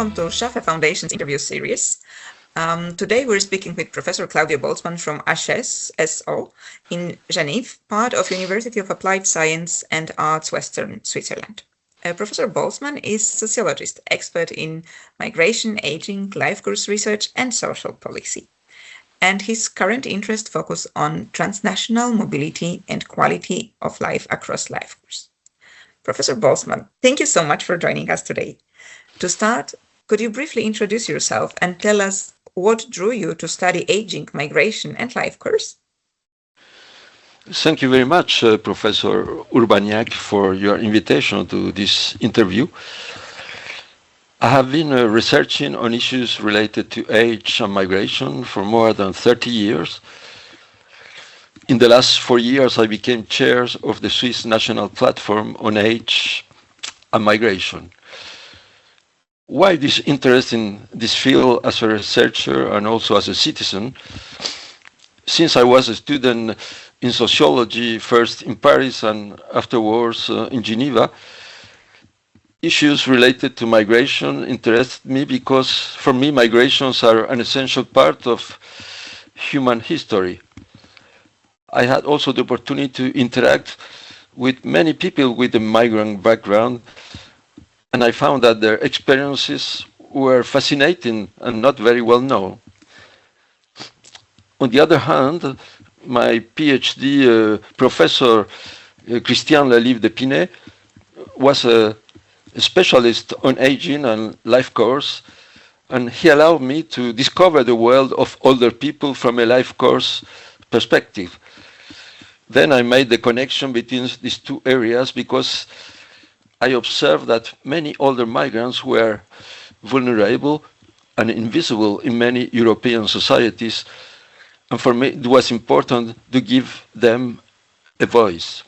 welcome to Shafe Foundation's interview series. Today we're speaking with Professor Claudio Bolzman from HES-SO in Genève, part of University of Applied Science and Arts, Western Switzerland. Professor Bolzman is sociologist, expert in migration, aging, life course research, and social policy. And his current interest focus on transnational mobility and quality of life across life course. Professor Bolzman, thank you so much for joining us today. To start, could you briefly introduce yourself and tell us what drew you to study aging, migration, and life course? Thank you very much, Professor Urbaniak, for your invitation to this interview. I have been researching on issues related to age and migration for more than 30 years. In the last 4 years, I became chair of the Swiss National Platform on Age and Migration. Why this interest in this field as a researcher and also as a citizen? Since I was a student in sociology, first in Paris and afterwards in Geneva, issues related to migration interest me because, for me, migrations are an essential part of human history. I had also the opportunity to interact with many people with a migrant background, and I found that their experiences were fascinating and not very well known. On the other hand, my PhD professor, Christian Lalive-Depinet, was a specialist on aging and life course, and he allowed me to discover the world of older people from a life course perspective. Then I made the connection between these two areas because I observed that many older migrants were vulnerable and invisible in many European societies, and for me it was important to give them a voice.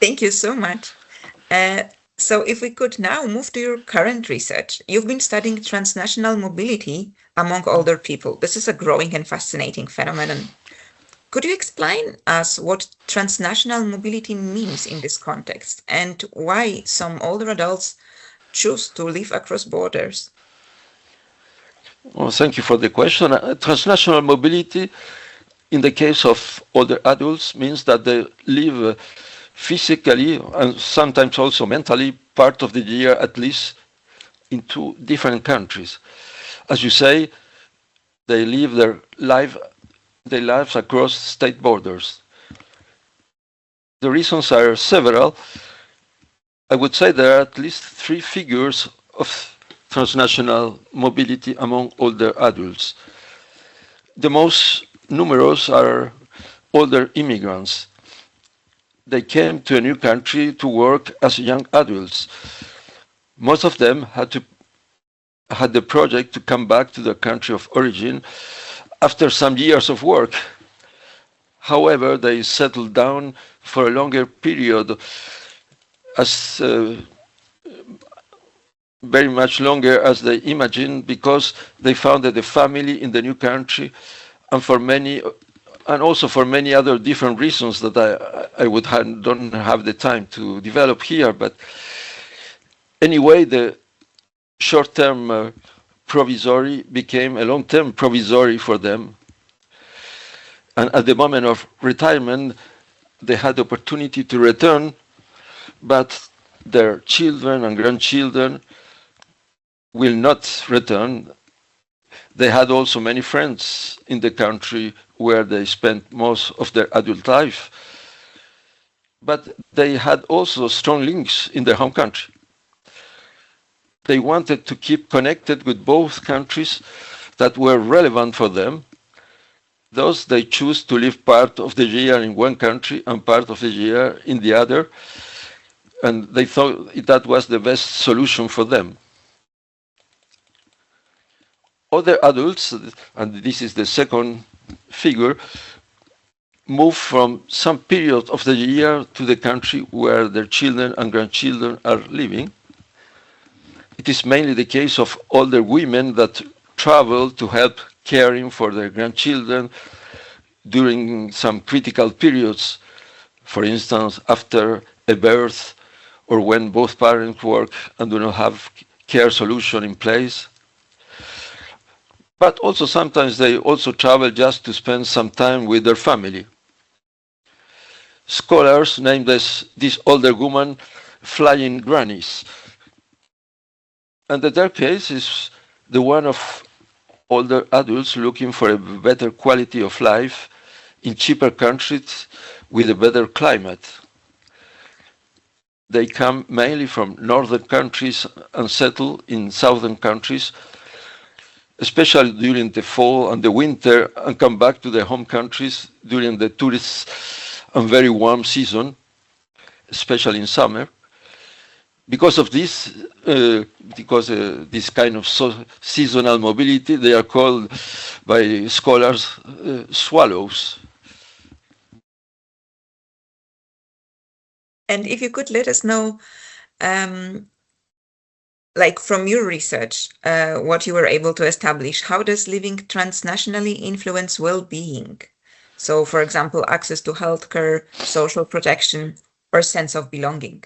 Thank you so much. So if we could now move to your current research. You've been studying transnational mobility among older people. This is a growing and fascinating phenomenon. Could you explain us what transnational mobility means in this context and why some older adults choose to live across borders? Well, thank you for the question. Transnational mobility, in the case of older adults, means that they live physically and sometimes also mentally part of the year at least in two different countries. As you say, they live their lives across state borders. The reasons are several. I would say there are at least three figures of transnational mobility among older adults. The most numerous are older immigrants. They came to a new country to work as young adults. Most of them had the project to come back to their country of origin after some years of work. However, they settled down for a longer period, as very much longer as they imagined, because they founded a family in the new country, and also for many other different reasons that don't have the time to develop here. But anyway, the short-term provisory became a long-term provisory for them. And at the moment of retirement, they had the opportunity to return, but their children and grandchildren will not return. They had also many friends in the country where they spent most of their adult life, but they had also strong links in their home country. They wanted to keep connected with both countries that were relevant for them. Thus, they choose to live part of the year in one country and part of the year in the other, and they thought that was the best solution for them. Other adults, and this is the second figure, move from some period of the year to the country where their children and grandchildren are living. It is mainly the case of older women that travel to help caring for their grandchildren during some critical periods, for instance, after a birth or when both parents work and do not have care solution in place. But also sometimes they also travel just to spend some time with their family. Scholars named this older woman flying grannies. And the third case is the one of older adults looking for a better quality of life in cheaper countries with a better climate. They come mainly from northern countries and settle in southern countries, especially during the fall and the winter, and come back to their home countries during the tourist and very warm season, especially in summer. Because of this, this kind of seasonal mobility, they are called by scholars swallows. And if you could let us know, like from your research, what you were able to establish, how does living transnationally influence well-being? So, for example, access to healthcare, social protection, or sense of belonging.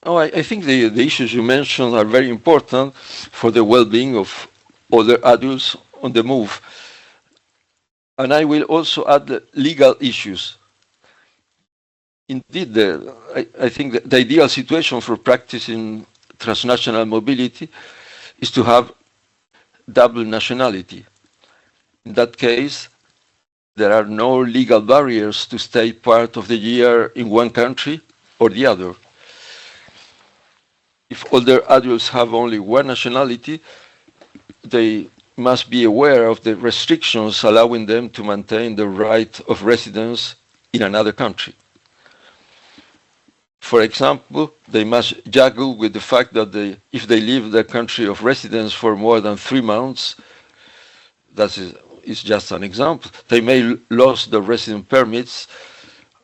Oh, I think the issues you mentioned are very important for the well-being of older adults on the move. And I will also add the legal issues. Indeed, I think the ideal situation for practicing transnational mobility is to have double nationality. In that case, there are no legal barriers to stay part of the year in one country or the other. If older adults have only one nationality, they must be aware of the restrictions allowing them to maintain the right of residence in another country. For example, they must juggle with the fact that if they leave their country of residence for more than 3 months, that is just an example, they may lose their resident permits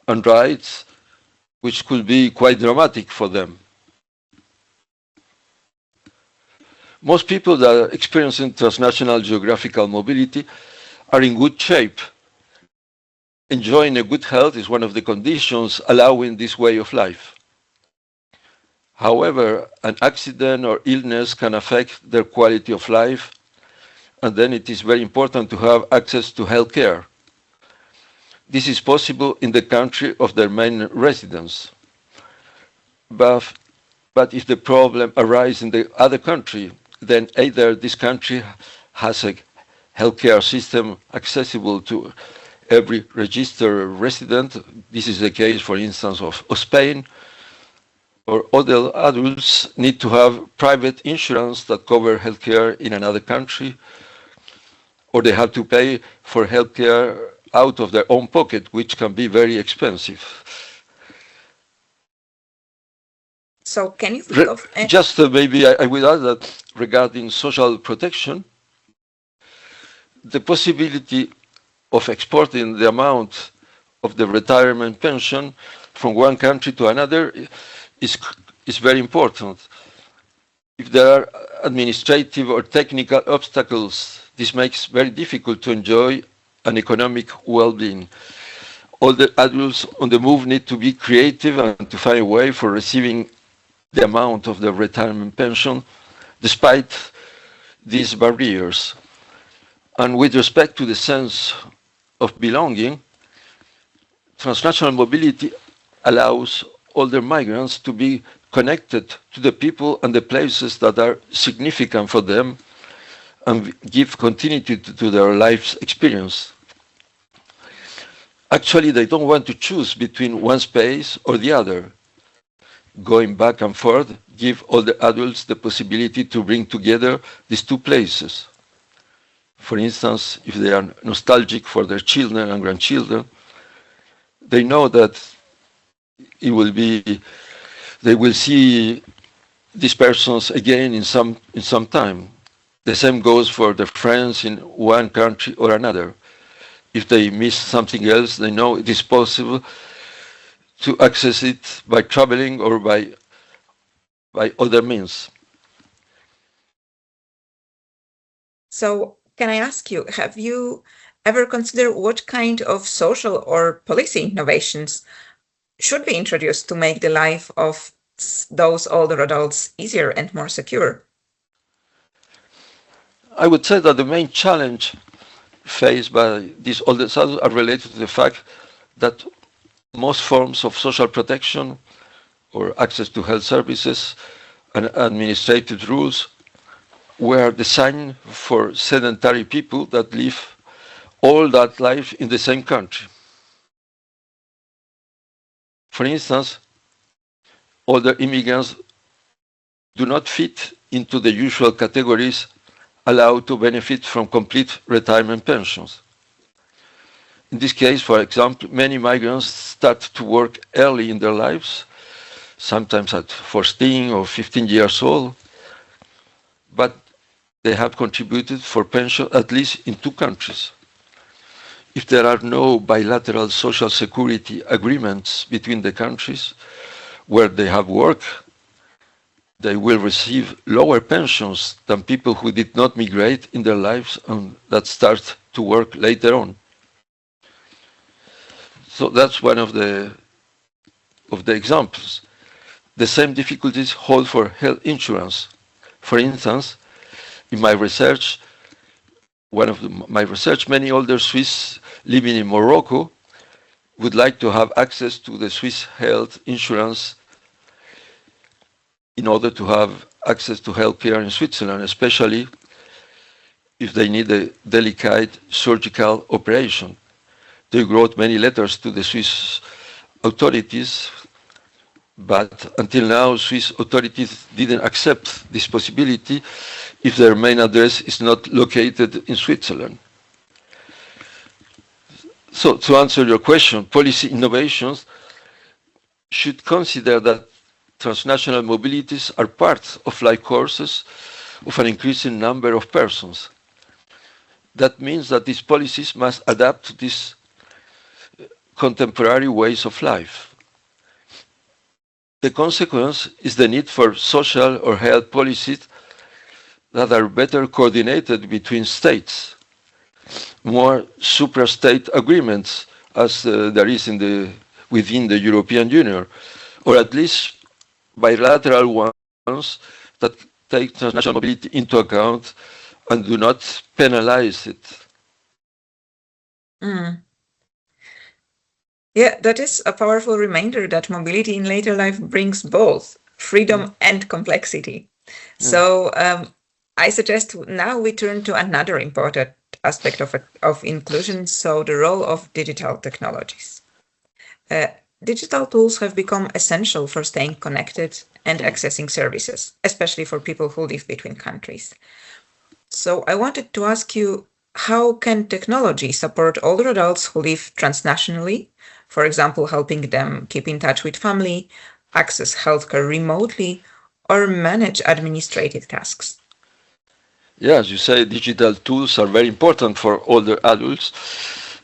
and rights, which could be quite dramatic for them. Most people that are experiencing transnational geographical mobility are in good shape. Enjoying a good health is one of the conditions allowing this way of life. However, an accident or illness can affect their quality of life, and then it is very important to have access to health care. This is possible in the country of their main residence. But if the problem arises in the other country, then either this country has a healthcare system accessible to every registered resident. This is the case, for instance, of Spain, or other adults need to have private insurance that cover healthcare in another country, or they have to pay for healthcare out of their own pocket, which can be very expensive. So can you think of... Just maybe I will add that regarding social protection, the possibility of exporting the amount of the retirement pension from one country to another is very important. If there are administrative or technical obstacles, this makes it very difficult to enjoy an economic well-being. All the adults on the move need to be creative and to find a way for receiving the amount of the retirement pension despite these barriers. And with respect to the sense of belonging, transnational mobility allows older migrants to be connected to the people and the places that are significant for them and give continuity to their life's experience. Actually, they don't want to choose between one space or the other. Going back and forth give all the adults the possibility to bring together these two places. For instance, if they are nostalgic for their children and grandchildren, they know that they will see these persons again in some time. The same goes for their friends in one country or another. If they miss something else, they know it is possible to access it by traveling or by other means. So can I ask you, have you ever considered what kind of social or policy innovations should be introduced to make the life of those older adults easier and more secure? I would say that the main challenge faced by these older adults are related to the fact that most forms of social protection or access to health services and administrative rules were designed for sedentary people that live all that life in the same country. For instance, older immigrants do not fit into the usual categories allowed to benefit from complete retirement pensions. In this case, for example, many migrants start to work early in their lives, sometimes at 14 or 15 years old, but they have contributed for pension at least in 2 countries. If there are no bilateral social security agreements between the countries where they have worked, they will receive lower pensions than people who did not migrate in their lives and that start to work later on. So that's one of the examples. The same difficulties hold for health insurance. For instance, in my research, many older Swiss living in Morocco would like to have access to the Swiss health insurance in order to have access to healthcare in Switzerland, especially if they need a delicate surgical operation. They wrote many letters to the Swiss authorities, but until now, Swiss authorities didn't accept this possibility if their main address is not located in Switzerland. So to answer your question, policy innovations should consider that transnational mobilities are part of life courses of an increasing number of persons. That means that these policies must adapt to these contemporary ways of life. The consequence is the need for social or health policies that are better coordinated between states, more supra-state agreements as there is within the European Union, or at least bilateral ones that take transnational mobility into account and do not penalize it. Yeah, that is a powerful reminder that mobility in later life brings both freedom and complexity. So I suggest now we turn to another important aspect of inclusion, so the role of digital technologies. Digital tools have become essential for staying connected and accessing services, especially for people who live between countries. So I wanted to ask you, how can technology support older adults who live transnationally, for example, helping them keep in touch with family, access healthcare remotely, or manage administrative tasks? Yeah, as you say, digital tools are very important for older adults,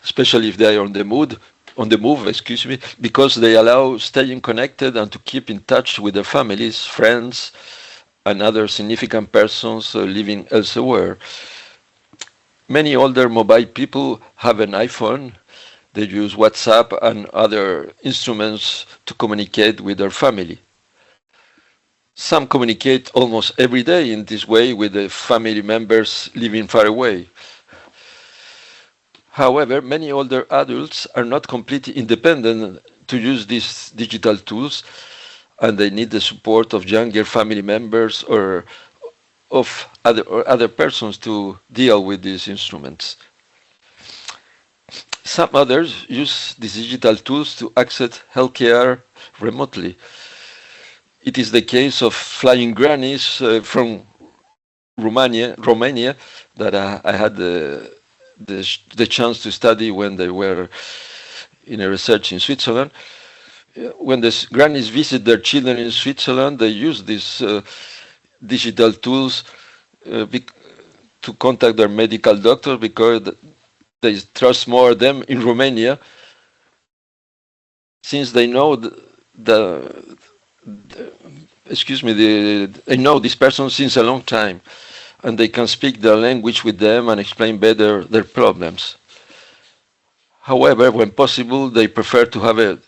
especially if they are on the move, because they allow staying connected and to keep in touch with their families, friends, and other significant persons living elsewhere. Many older mobile people have an iPhone. They use WhatsApp and other instruments to communicate with their family. Some communicate almost every day in this way with the family members living far away. However, many older adults are not completely independent to use these digital tools, and they need the support of younger family members or of other persons to deal with these instruments. Some others use these digital tools to access healthcare remotely. It is the case of flying grannies from Romania that I had the chance to study when they were in a research in Switzerland. When the grannies visit their children in Switzerland, they use these digital tools to contact their medical doctor because they trust more them in Romania, since they know they know this person since a long time, and they can speak their language with them and explain better their problems. However, when possible, they prefer to have a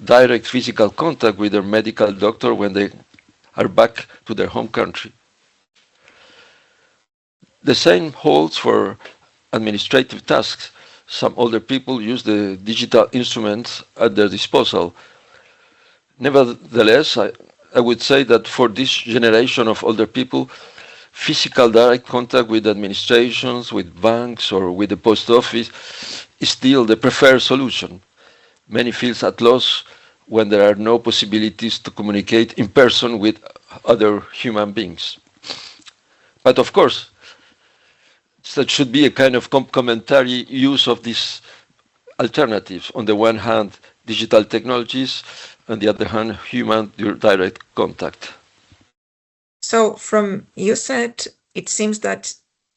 direct physical contact with their medical doctor when they are back to their home country. The same holds for administrative tasks. Some older people use the digital instruments at their disposal. Nevertheless, I would say that for this generation of older people, physical direct contact with administrations, with banks, or with the post office is still the preferred solution. Many feel at loss when there are no possibilities to communicate in person with other human beings. But of course, that should be a kind of complementary use of these alternatives. On the one hand, digital technologies, on the other hand, human direct contact. So from you said, it seems that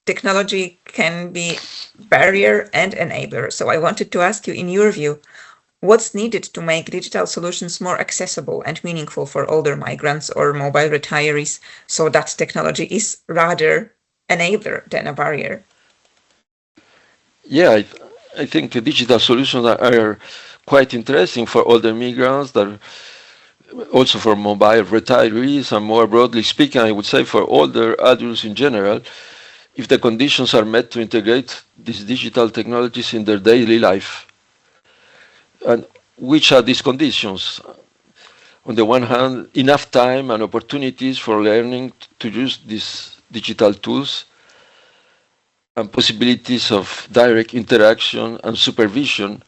technology can be barrier and enabler. So I wanted to ask you, in your view, what's needed to make digital solutions more accessible and meaningful for older migrants or mobile retirees so that technology is rather enabler than a barrier? Yeah, I think digital solutions are quite interesting for older migrants, that also for mobile retirees, and more broadly speaking, I would say for older adults in general, if the conditions are met to integrate these digital technologies in their daily life. And which are these conditions? On the one hand, enough time and opportunities for learning to use these digital tools, and possibilities of direct interaction and supervision,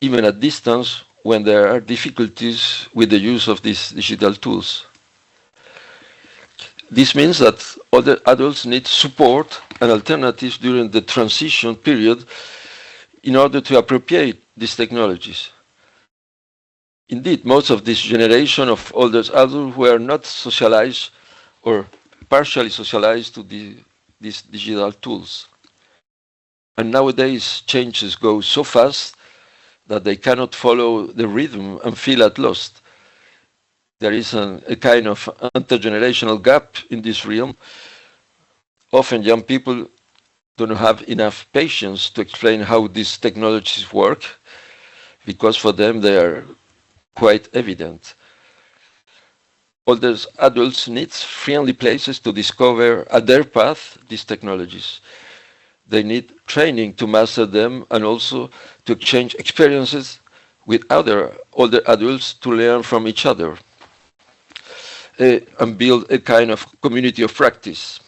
even at distance when there are difficulties with the use of these digital tools. This means that other adults need support and alternatives during the transition period in order to appropriate these technologies. Indeed, most of this generation of older adults were not socialized or partially socialized to these digital tools. And nowadays, changes go so fast that they cannot follow the rhythm and feel at loss. There is a kind of intergenerational gap in this realm. Often young people don't have enough patience to explain how these technologies work, because for them they are quite evident. Older adults need friendly places to discover at their path these technologies. They need training to master them and also to exchange experiences with other older adults to learn from each other and build a kind of community of practice.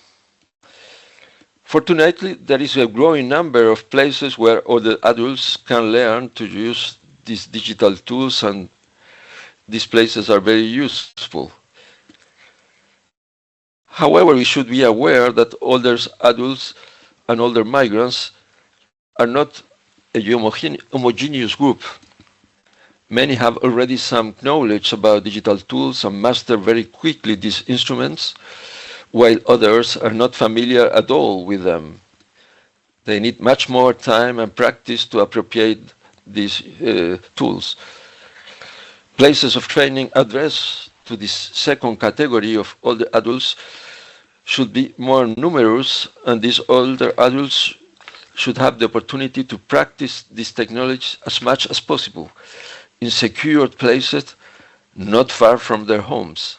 Fortunately, there is a growing number of places where older adults can learn to use these digital tools, and these places are very useful. However, we should be aware that older adults and older migrants are not a homogeneous group. Many have already some knowledge about digital tools and master very quickly these instruments, while others are not familiar at all with them. They need much more time and practice to appropriate these tools. Places of training addressed to this second category of older adults should be more numerous, and these older adults should have the opportunity to practice this technology as much as possible in secured places not far from their homes.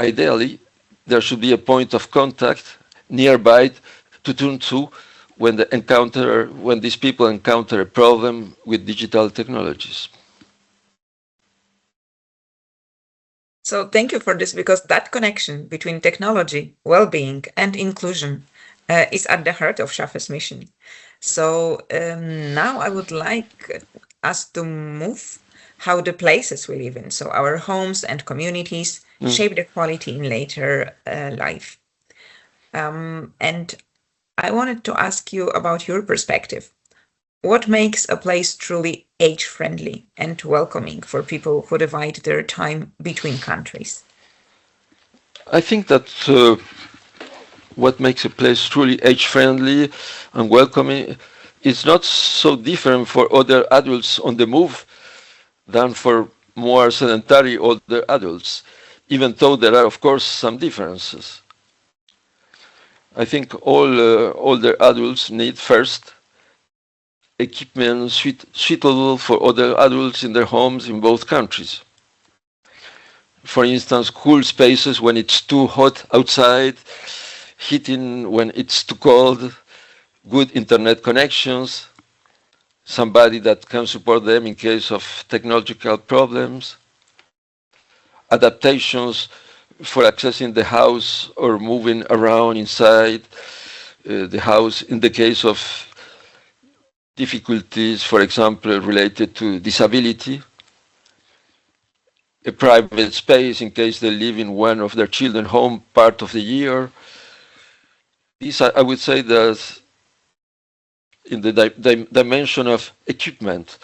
Ideally, there should be a point of contact nearby to turn to when these people encounter a problem with digital technologies. So thank you for this, because that connection between technology, well-being, and inclusion is at the heart of SHAFE's mission. So now I would like us to move how the places we live in, so our homes and communities, shape the quality in later life. And I wanted to ask you about your perspective. What makes a place truly age-friendly and welcoming for people who divide their time between countries? I think that what makes a place truly age-friendly and welcoming is not so different for other adults on the move than for more sedentary older adults, even though there are, of course, some differences. I think all older adults need first equipment suitable for other adults in their homes in both countries. For instance, cool spaces when it's too hot outside, heating when it's too cold, good internet connections, somebody that can support them in case of technological problems, adaptations for accessing the house or moving around inside the house in the case of difficulties, for example, related to disability, a private space in case they live in one of their children's home part of the year. These, I would say, that in the dimension of equipment.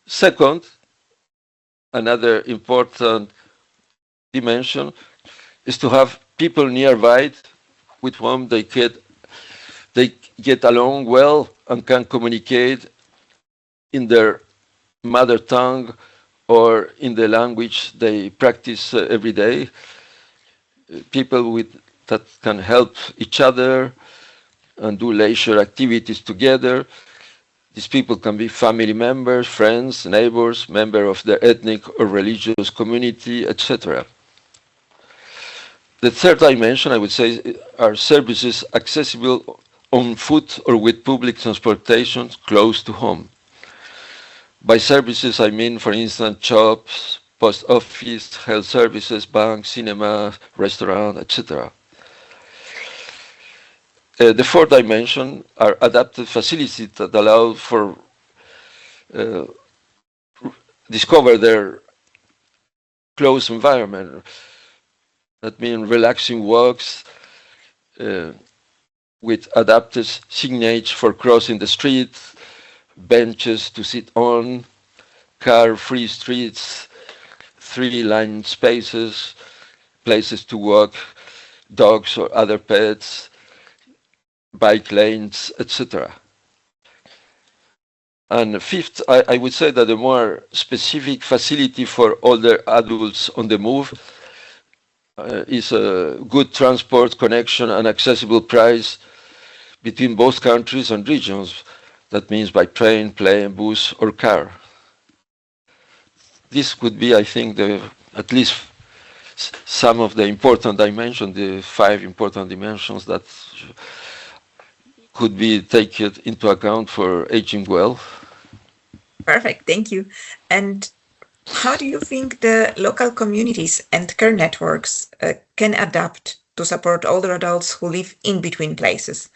Second, another important dimension is to have people nearby with whom they get along well and can communicate in their mother tongue or in the language they practice every day. People that can help each other and do leisure activities together. These people can be family members, friends, neighbors, members of their ethnic or religious community, etc. The third dimension, I would say, are services accessible on foot or with public transportation close to home. By services, I mean, for instance, shops, post office, health services, banks, cinema, restaurant, etc. The fourth dimension are adapted facilities that allow for discover their close environment. That means relaxing walks with adapted signage for crossing the street, benches to sit on, car-free streets, three-line spaces, places to walk, dogs or other pets, bike lanes, etc. And fifth, I would say that a more specific facility for older adults on the move is a good transport connection and accessible price between both countries and regions. That means by train, plane, bus, or car. This could be, I think, at least some of the important dimensions, the 5 important dimensions that could be taken into account for aging well. Perfect, thank you. And how do you think the local communities and care networks can adapt to support older adults who live in between places,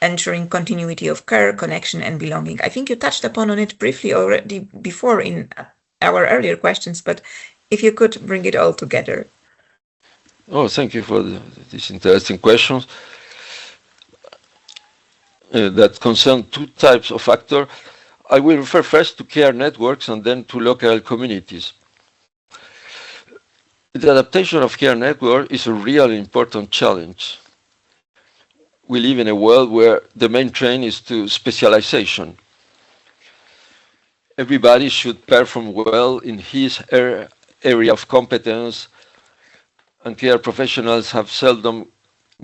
ensuring continuity of care, connection, and belonging? I think you touched upon it briefly already before in our earlier questions, but if you could bring it all together. Oh, thank you for these interesting questions that concern 2 types of actors. I will refer first to care networks and then to local communities. The adaptation of care network is a really important challenge. We live in a world where the main trend is to specialization. Everybody should perform well in his area of competence, and care professionals have seldom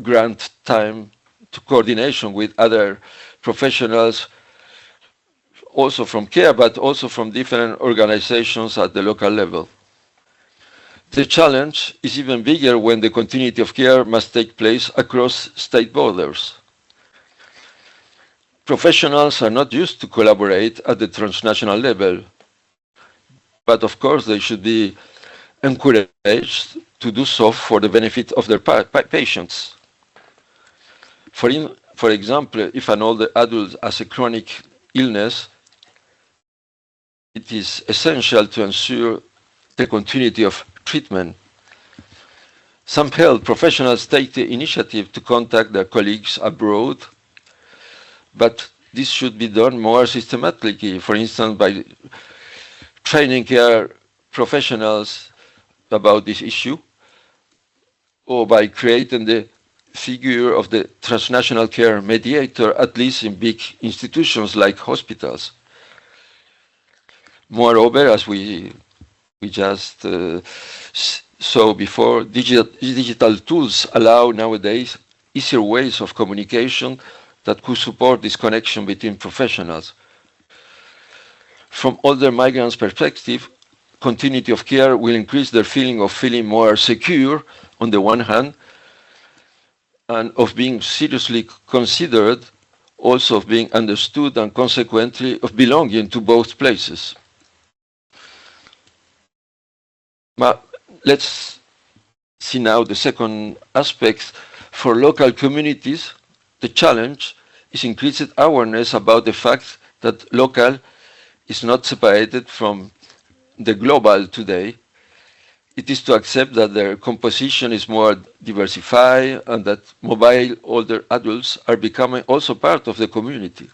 grant time to coordination with other professionals, also from care, but also from different organizations at the local level. The challenge is even bigger when the continuity of care must take place across state borders. Professionals are not used to collaborate at the transnational level, but of course they should be encouraged to do so for the benefit of their patients. For example, if an older adult has a chronic illness, it is essential to ensure the continuity of treatment. Some health professionals take the initiative to contact their colleagues abroad, but this should be done more systematically, for instance, by training care professionals about this issue, or by creating the figure of the transnational care mediator, at least in big institutions like hospitals. Moreover, as we just saw before, digital tools allow nowadays easier ways of communication that could support this connection between professionals. From older migrants' perspective, continuity of care will increase their feeling of feeling more secure on the one hand, and of being seriously considered, also of being understood, and consequently of belonging to both places. But let's see now the second aspect. For local communities, the challenge is increased awareness about the fact that local is not separated from the global today. It is to accept that their composition is more diversified and that mobile older adults are becoming also part of the community.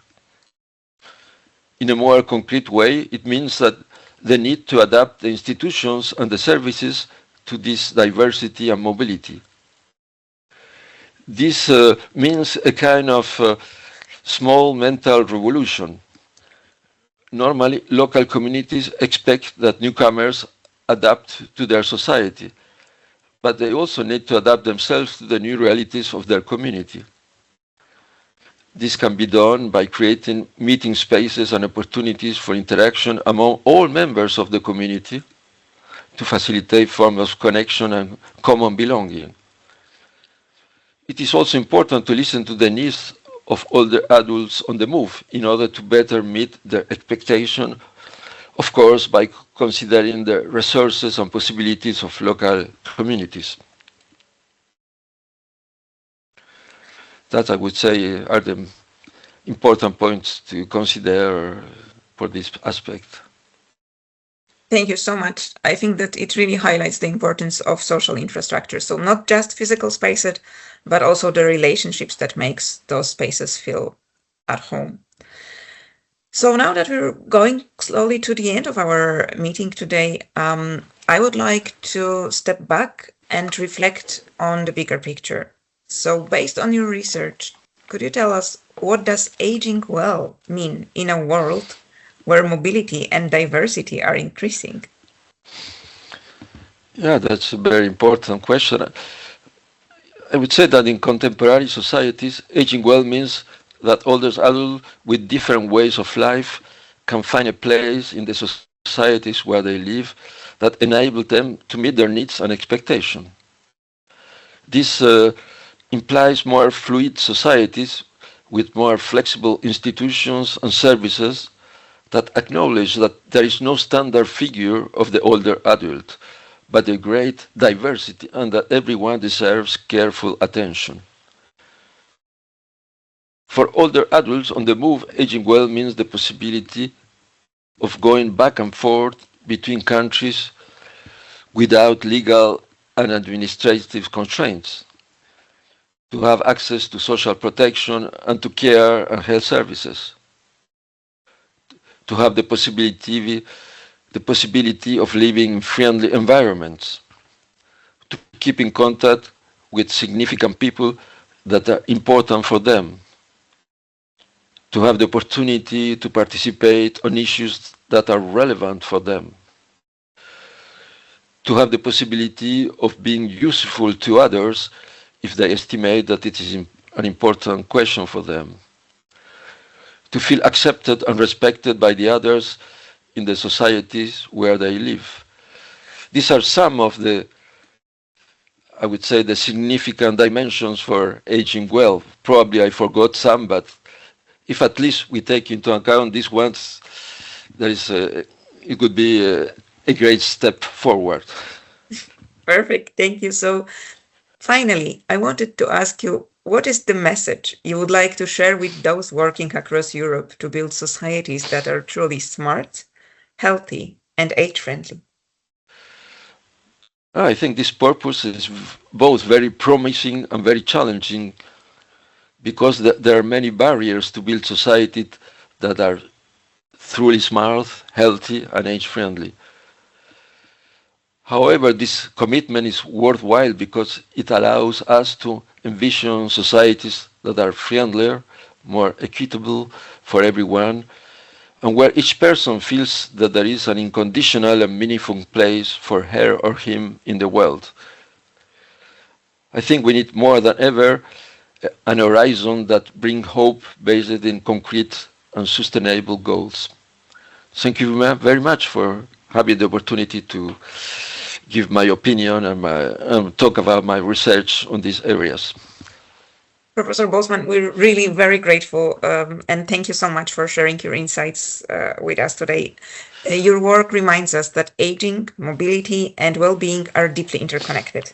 In a more concrete way, it means that the need to adapt the institutions and the services to this diversity and mobility. This means a kind of small mental revolution. Normally, local communities expect that newcomers adapt to their society, but they also need to adapt themselves to the new realities of their community. This can be done by creating meeting spaces and opportunities for interaction among all members of the community to facilitate forms of connection and common belonging. It is also important to listen to the needs of older adults on the move in order to better meet their expectation, of course, by considering the resources and possibilities of local communities. That, I would say, are the important points to consider for this aspect. Thank you so much. I think that it really highlights the importance of social infrastructure. So not just physical spaces, but also the relationships that makes those spaces feel at home. So now that we're going slowly to the end of our meeting today, I would like to step back and reflect on the bigger picture. So based on your research, could you tell us what does aging well mean in a world where mobility and diversity are increasing? Yeah, that's a very important question. I would say that in contemporary societies, aging well means that older adults with different ways of life can find a place in the societies where they live that enable them to meet their needs and expectations. This implies more fluid societies with more flexible institutions and services that acknowledge that there is no standard figure of the older adult, but a great diversity and that everyone deserves careful attention. For older adults on the move, aging well means the possibility of going back and forth between countries without legal and administrative constraints, to have access to social protection and to care and health services, to have the possibility of living in friendly environments, to keep in contact with significant people that are important for them, to have the opportunity to participate on issues that are relevant for them, to have the possibility of being useful to others if they estimate that it is an important question for them, to feel accepted and respected by the others in the societies where they live. These are some of the, I would say, the significant dimensions for aging well. Probably I forgot some, but if at least we take into account these ones, it could be a great step forward. Perfect. Thank you. So finally, I wanted to ask you, what is the message you would like to share with those working across Europe to build societies that are truly smart, healthy, and age-friendly? I think this purpose is both very promising and very challenging because there are many barriers to build societies that are truly smart, healthy, and age-friendly. However, this commitment is worthwhile because it allows us to envision societies that are friendlier, more equitable for everyone, and where each person feels that there is an unconditional and meaningful place for her or him in the world. I think we need more than ever an horizon that bring hope based in concrete and sustainable goals. Thank you very much for having the opportunity to give my opinion and talk about my research on these areas. Professor Bolzman, we're really very grateful, and thank you so much for sharing your insights with us today. Your work reminds us that aging, mobility, and well-being are deeply interconnected,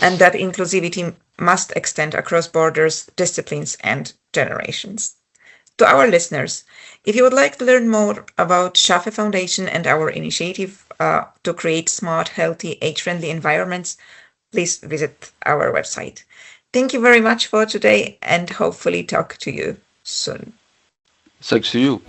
and that inclusivity must extend across borders, disciplines, and generations. To our listeners, if you would like to learn more about Shafe Foundation and our initiative to create smart, healthy, age-friendly environments, please visit our website. Thank you very much for today and hopefully talk to you soon. Thanks to you.